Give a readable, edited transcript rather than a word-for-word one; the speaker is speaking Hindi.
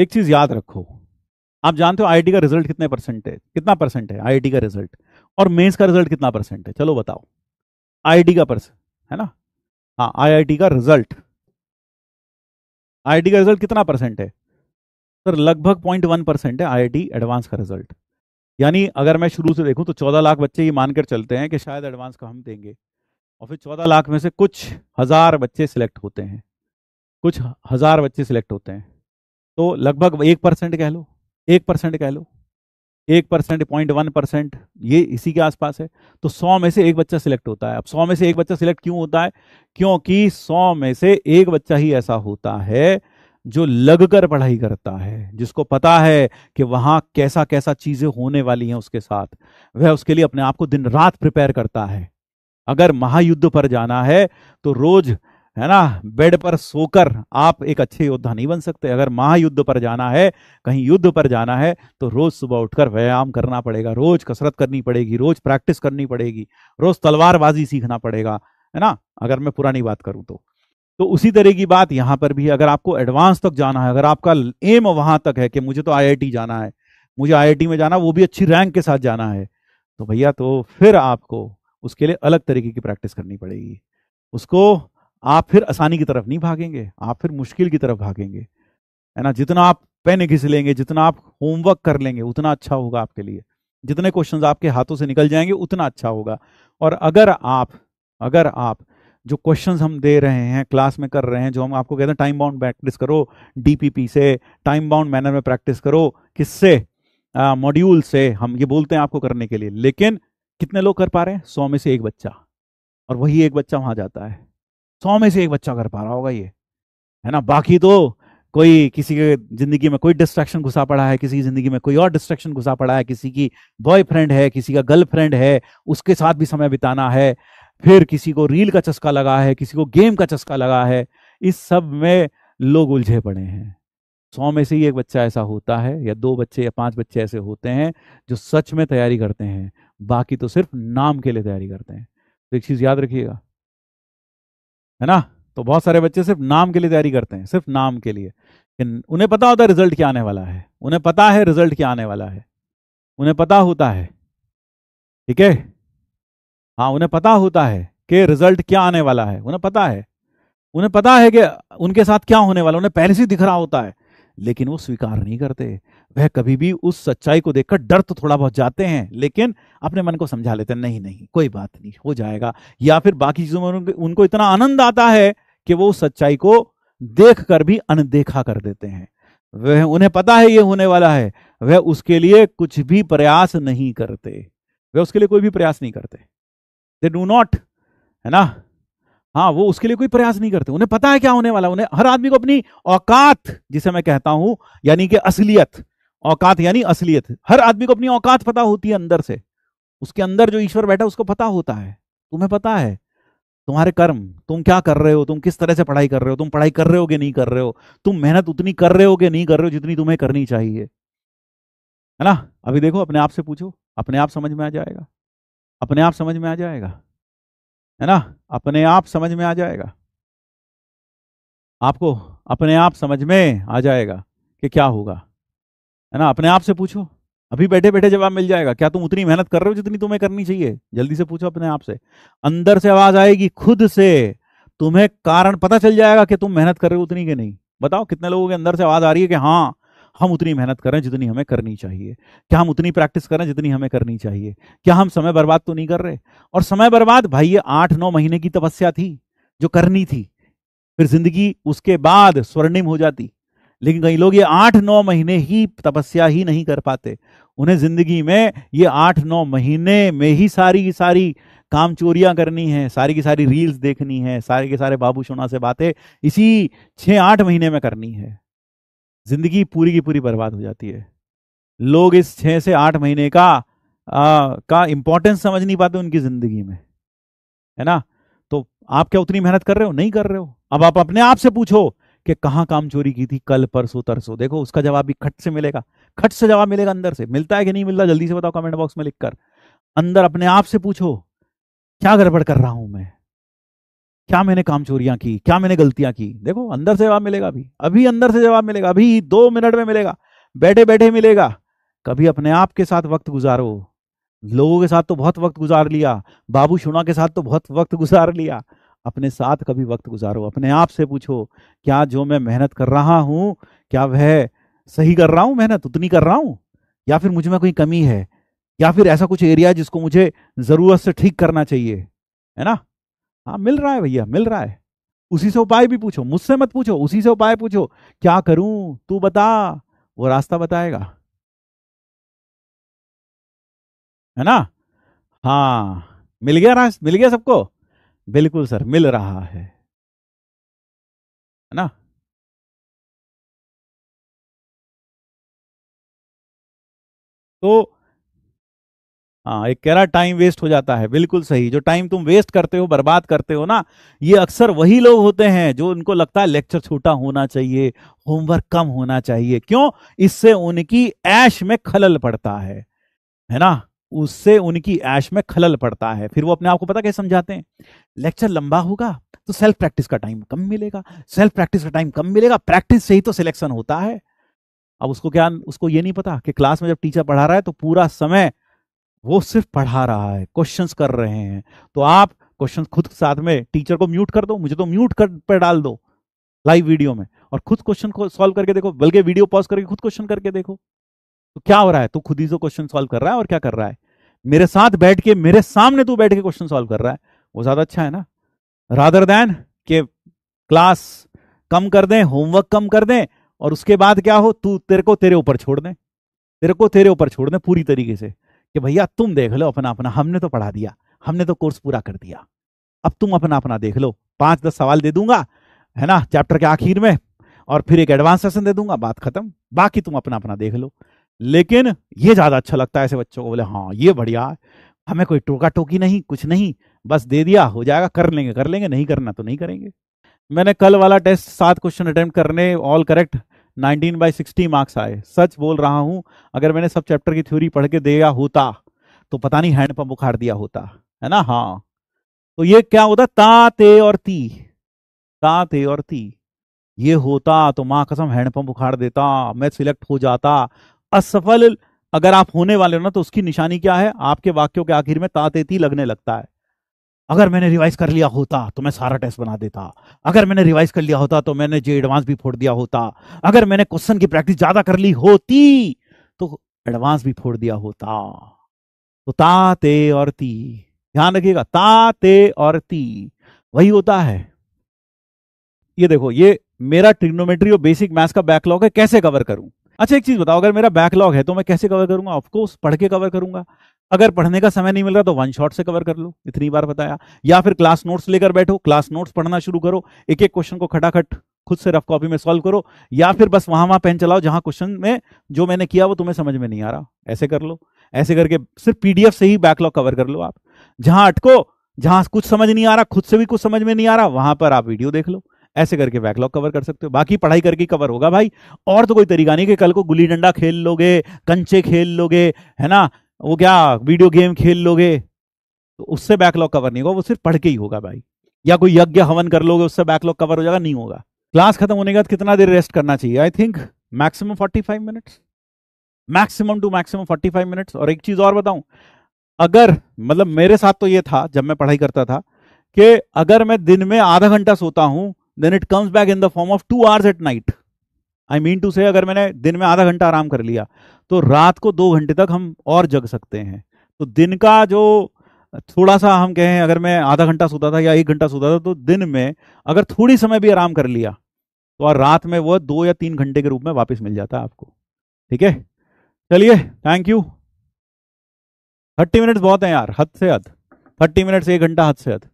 एक चीज याद रखो, आप जानते हो आईआईटी का रिजल्ट कितने परसेंट है, कितना परसेंट है आईआईटी का रिजल्ट, और मेंस का रिजल्ट कितना परसेंट है, चलो बताओ। आईआईटी का परसेंट है ना, हाँ आईआईटी का रिजल्ट, आईआईटी का रिजल्ट कितना परसेंट है सर? लगभग 0.1% है आईआईटी एडवांस का रिजल्ट। यानी अगर मैं शुरू से देखूं तो 14 लाख बच्चे ये मानकर चलते हैं कि शायद एडवांस का हम देंगे, और फिर 14 लाख में से कुछ हजार बच्चे सिलेक्ट होते हैं, कुछ हजार बच्चे सिलेक्ट होते हैं, तो लगभग 1% कह लो, 1% कह लो, 1%, 0.1%, ये इसी के आसपास है। तो 100 में से एक बच्चा सिलेक्ट होता है। अब 100 में से एक बच्चा सिलेक्ट क्यों होता है? क्योंकि 100 में से एक बच्चा ही ऐसा होता है जो लगकर पढ़ाई करता है, जिसको पता है कि वहां कैसा कैसा चीजें होने वाली हैं उसके साथ, वह उसके लिए अपने आप को दिन रात प्रिपेयर करता है। अगर महायुद्ध पर जाना है तो रोज, है ना, बेड पर सोकर आप एक अच्छे योद्धा नहीं बन सकते। अगर महायुद्ध पर जाना है, कहीं युद्ध पर जाना है, तो रोज सुबह उठकर व्यायाम करना पड़ेगा, रोज कसरत करनी पड़ेगी, रोज प्रैक्टिस करनी पड़ेगी, रोज तलवारबाजी सीखना पड़ेगा, है ना, अगर मैं पुरानी बात करूं तो उसी तरह की बात यहां पर भी है। अगर आपको एडवांस तक जाना है, अगर आपका एम वहां तक है कि मुझे तो आईआईटी जाना है, मुझे आईआईटी में जाना, वो भी अच्छी रैंक के साथ जाना है, तो भैया तो फिर आपको उसके लिए अलग तरीके की प्रैक्टिस करनी पड़ेगी। उसको आप फिर आसानी की तरफ नहीं भागेंगे, आप फिर मुश्किल की तरफ भागेंगे, है ना। जितना आप पेन घिस लेंगे, जितना आप होमवर्क कर लेंगे, उतना अच्छा होगा आपके लिए। जितने क्वेश्चंस आपके हाथों से निकल जाएंगे उतना अच्छा होगा। और अगर आप जो क्वेश्चंस हम दे रहे हैं, क्लास में कर रहे हैं, जो हम आपको कहते हैं टाइम बाउंड प्रैक्टिस करो, डीपीपी से, टाइम बाउंड मैनर में प्रैक्टिस करो, किससे, मॉड्यूल से, हम ये बोलते हैं आपको करने के लिए, लेकिन कितने लोग कर पा रहे हैं? 100 में से एक बच्चा, और वही एक बच्चा वहां जाता है। 100 में से एक बच्चा कर पा रहा होगा ये, है ना। बाकी तो कोई, किसी के जिंदगी में कोई डिस्ट्रैक्शन घुसा पड़ा है, किसी की जिंदगी में कोई और डिस्ट्रैक्शन घुसा पड़ा है, किसी की बॉयफ्रेंड है, किसी का गर्लफ्रेंड है, उसके साथ भी समय बिताना है, फिर किसी को रील का चस्का लगा है, किसी को गेम का चस्का लगा है। इस सब में लोग उलझे पड़े हैं। 100 में से ही एक बच्चा ऐसा होता है, या 2 बच्चे या 5 बच्चे ऐसे होते हैं जो सच में तैयारी करते हैं, बाकी तो सिर्फ नाम के लिए तैयारी करते हैं। तो एक चीज याद रखिएगा, है ना। तो बहुत सारे बच्चे सिर्फ नाम के लिए तैयारी करते हैं, सिर्फ नाम के लिए। उन्हें पता होता है रिजल्ट क्या आने वाला है, उन्हें पता है रिजल्ट क्या आने वाला है, उन्हें पता होता है, ठीक है, हाँ उन्हें पता होता है कि रिजल्ट क्या आने वाला है, उन्हें पता है, उन्हें पता है कि उनके साथ क्या होने वाला, उन्हें पहले से दिख रहा होता है, लेकिन वो स्वीकार नहीं करते। वह कभी भी उस सच्चाई को देखकर डर तो थोड़ा बहुत जाते हैं, लेकिन अपने मन को समझा लेते हैं, नहीं नहीं कोई बात नहीं, हो जाएगा। या फिर बाकी चीजों में उनको इतना आनंद आता है कि वो सच्चाई को देख कर भी अनदेखा कर देते हैं। वह, उन्हें पता है ये होने वाला है, वह उसके लिए कुछ भी प्रयास नहीं करते, वह उसके लिए कोई भी प्रयास नहीं करते, दे डू नॉट, है ना। हाँ, वो उसके लिए कोई प्रयास नहीं करते, उन्हें पता है क्या होने वाला। उन्हें, हर आदमी को अपनी औकात, जिसे मैं कहता हूं, यानी कि असलियत, औकात यानी असलियत, हर आदमी को अपनी औकात पता होती है अंदर से। उसके अंदर जो ईश्वर बैठा उसको पता होता है। तुम्हें पता है तुम्हारे कर्म, तुम क्या कर रहे हो, तुम किस तरह से पढ़ाई कर रहे हो, तुम पढ़ाई कर रहे हो कि नहीं कर रहे हो, तुम मेहनत उतनी कर रहे हो कि नहीं कर रहे हो जितनी तुम्हें करनी चाहिए, है ना। अभी देखो, अपने आप से पूछो, अपने आप समझ में आ जाएगा, अपने आप समझ में आ जाएगा, है ना, अपने आप समझ में आ जाएगा, आपको अपने आप समझ में आ जाएगा कि क्या होगा, है ना। अपने आप से पूछो, अभी बैठे बैठे जवाब मिल जाएगा। क्या तुम उतनी मेहनत कर रहे हो जितनी तुम्हें करनी चाहिए? जल्दी से पूछो अपने आप से, अंदर से आवाज आएगी खुद से, तुम्हें कारण पता चल जाएगा कि तुम मेहनत कर रहे हो उतनी कि नहीं। बताओ कितने लोगों के अंदर से आवाज आ रही है कि हाँ, हम उतनी मेहनत कर रहे हैं जितनी हमें करनी चाहिए, क्या हम उतनी प्रैक्टिस कर रहे हैं जितनी हमें करनी चाहिए, क्या हम समय बर्बाद तो नहीं कर रहे। और समय बर्बाद भाई, ये 8-9 महीने की तपस्या थी जो करनी थी, फिर जिंदगी उसके बाद स्वर्णिम हो जाती। लेकिन कई लोग ये 8-9 महीने ही तपस्या ही नहीं कर पाते, उन्हें जिंदगी में ये 8-9 महीने में ही सारी की सारी काम चोरियां करनी है, सारी की सारी रील्स देखनी है, सारे के सारे बाबू सोना से बातें इसी 6-8 महीने में करनी है। जिंदगी पूरी की पूरी बर्बाद हो जाती है। लोग इस 6 से 8 महीने का इंपॉर्टेंस समझ नहीं पाते उनकी जिंदगी में, है ना। तो आप क्या उतनी मेहनत कर रहे हो? नहीं कर रहे हो। अब आप अपने आप से पूछो कि कहाँ काम चोरी की थी कल परसों तरसों, देखो उसका जवाब भी खट से मिलेगा, खट से जवाब मिलेगा। अंदर से मिलता है कि नहीं मिलता, जल्दी से बताओ कमेंट बॉक्स में लिखकर। अंदर अपने आप से पूछो, क्या गड़बड़ कर रहा हूं मैं, क्या मैंने कामचोरियां की, क्या मैंने गलतियां की। देखो अंदर से जवाब मिलेगा, अभी अंदर से जवाब मिलेगा, अभी 2 मिनट में मिलेगा, बैठे बैठे मिलेगा। कभी अपने आप के साथ वक्त गुजारो। लोगों के साथ तो बहुत वक्त गुजार लिया, बाबू शुणा के साथ तो बहुत वक्त गुजार लिया, अपने साथ कभी वक्त गुजारो। अपने आप से पूछो, क्या जो मैं मेहनत कर रहा हूं, क्या वह सही कर रहा हूं, मेहनत उतनी कर रहा हूं, या फिर मुझ में कोई कमी है, या फिर ऐसा कुछ एरिया जिसको मुझे जरूरत से ठीक करना चाहिए, है ना। हाँ मिल रहा है भैया, मिल रहा है। उसी से उपाय भी पूछो, मुझसे मत पूछो, उसी से उपाय पूछो। क्या करूं तू बता, वो रास्ता बताएगा, है ना। हाँ मिल गया रास्ता, मिल गया सबको। बिल्कुल सर, मिल रहा है ना। तो हाँ, एक कह रहा टाइम वेस्ट हो जाता है, बिल्कुल सही। जो टाइम तुम वेस्ट करते हो, बर्बाद करते हो ना, ये अक्सर वही लोग होते हैं जो उनको लगता है लेक्चर छोटा होना चाहिए, होमवर्क कम होना चाहिए। क्यों? इससे उनकी ऐश में खलल पड़ता है ना। उससे उनकी ऐश में खलल पड़ता है। फिर वो अपने आप को पता कैसे समझाते हैं, लेक्चर लंबा होगा तो सेल्फ प्रैक्टिस का टाइम कम मिलेगा, सेल्फ प्रैक्टिस का टाइम कम मिलेगा, प्रैक्टिस से ही तो सिलेक्शन होता है। अब उसको क्या, उसको ये नहीं पता कि क्लास में जब टीचर पढ़ा रहा है तो पूरा समय वो सिर्फ पढ़ा रहा है, क्वेश्चंस कर रहे हैं। तो आप क्वेश्चंस खुद साथ में टीचर को म्यूट कर दो, मुझे तो म्यूट कर पर डाल दो लाइव वीडियो में, और खुद क्वेश्चन को सॉल्व करके देखो, बल्कि वीडियो पॉज करके खुद क्वेश्चन करके देखो। तो क्या हो रहा है, तू खुद ही तो क्वेश्चन सॉल्व कर रहा है, और क्या कर रहा है, मेरे साथ बैठ के, मेरे सामने तू बैठ के क्वेश्चन सॉल्व कर रहा है। वो ज्यादा अच्छा है ना, रादर देन के क्लास कम कर दें, होमवर्क कम कर दें, और उसके बाद क्या हो, तू तेरे को तेरे ऊपर छोड़ दें, तेरे को तेरे ऊपर छोड़ दें पूरी तरीके से, कि भैया तुम देख लो अपना अपना, हमने तो पढ़ा दिया, हमने तो कोर्स पूरा कर दिया, अब तुम अपना अपना देख लो। 5-10 सवाल दे दूंगा, है ना, चैप्टर के आखिर में, और फिर एक एडवांस सेशन दे दूंगा, बात खत्म, बाकी तुम अपना अपना देख लो। लेकिन ये ज्यादा अच्छा लगता है ऐसे बच्चों को, बोले हाँ ये बढ़िया है, हमें कोई टोका टोकी नहीं, कुछ नहीं, बस दे दिया हो जाएगा, कर लेंगे, नहीं करना तो नहीं करेंगे। मैंने कल वाला टेस्ट 7 क्वेश्चन अटेम्प्ट करने, ऑल करेक्ट, 19/60 मार्क्स आए। सच बोल रहा हूं, अगर मैंने सब चैप्टर की थ्योरी पढ़ के दिया होता तो पता नहीं हैंडपंप उखाड़ दिया होता, है ना। हाँ, तो ये क्या होता, ता ते और ती, ता ते और ती, ये होता तो मां कसम हैंडपंप उखाड़ देता, मैं सिलेक्ट हो जाता। असफल अगर आप होने वाले हो ना, तो उसकी निशानी क्या है, आपके वाक्यों के आखिर में ता ते ती लगने लगता है। अगर मैंने रिवाइज कर लिया होता तो मैं सारा टेस्ट बना देता, अगर मैंने रिवाइज कर लिया होता तो मैंने जे एडवांस भी फोड़ दिया होता, अगर मैंने क्वेश्चन की प्रैक्टिस ज्यादा कर ली होती तो एडवांस भी फोड़ दिया होता। तो ता ते और ती, ध्यान रखिएगा, ता ते और ती वही होता है। ये देखो, ये मेरा ट्रिग्नोमेट्री और बेसिक मैथ्स का बैकलॉग है, कैसे कवर करूं। अच्छा एक चीज बताओ, अगर मेरा बैकलॉग है तो मैं कैसे कवर करूंगा, ऑफकोर्स पढ़ के कवर करूंगा। अगर पढ़ने का समय नहीं मिल रहा तो वन शॉट से कवर कर लो, इतनी बार बताया, या फिर क्लास नोट्स लेकर बैठो, क्लास नोट्स पढ़ना शुरू करो, एक एक क्वेश्चन को खटाखट खुद से रफ कॉपी में सॉल्व करो, या फिर बस वहां पेन चलाओ जहां क्वेश्चन में जो मैंने किया वो तुम्हें समझ में नहीं आ रहा, ऐसे कर लो। ऐसे करके सिर्फ पीडीएफ से ही बैकलॉग कवर कर लो आप। जहां अटको, जहां कुछ समझ नहीं आ रहा, खुद से भी कुछ समझ में नहीं आ रहा, वहां पर आप वीडियो देख लो, ऐसे करके बैकलॉग कवर कर सकते हो। बाकी पढ़ाई करके कवर होगा भाई, और तो कोई तरीका नहीं कि कल को गुल्ली डंडा खेल लोगे, कंचे खेल लोगे, है ना, वो क्या वीडियो गेम खेल लोगे, तो उससे बैकलॉग कवर नहीं होगा, वो सिर्फ पढ़ के ही होगा भाई। या कोई यज्ञ हवन कर लोगे, उससे बैकलॉग कवर हो जाएगा, नहीं होगा। क्लास खत्म होने के बाद कितना देर रेस्ट करना चाहिए, I think maximum 45 minutes, maximum two maximum 45 minutes. और एक चीज और बताऊं, अगर मतलब मेरे साथ तो ये था जब मैं पढ़ाई करता था, कि अगर मैं दिन में आधा घंटा सोता हूं, then it comes back in the form of 2 hours at night. I mean to say, अगर मैंने दिन में आधा घंटा आराम कर लिया तो रात को 2 घंटे तक हम और जग सकते हैं। तो दिन का जो थोड़ा सा हम कहें, अगर मैं आधा घंटा सोता था या 1 घंटा सोता था, तो दिन में अगर थोड़ी समय भी आराम कर लिया तो और रात में वो 2 या 3 घंटे के रूप में वापस मिल जाता है आपको। ठीक है, चलिए, थैंक यू। 30 मिनट्स बहुत है यार, हद से हद, 30 मिनट्स 1 घंटा हद से हद।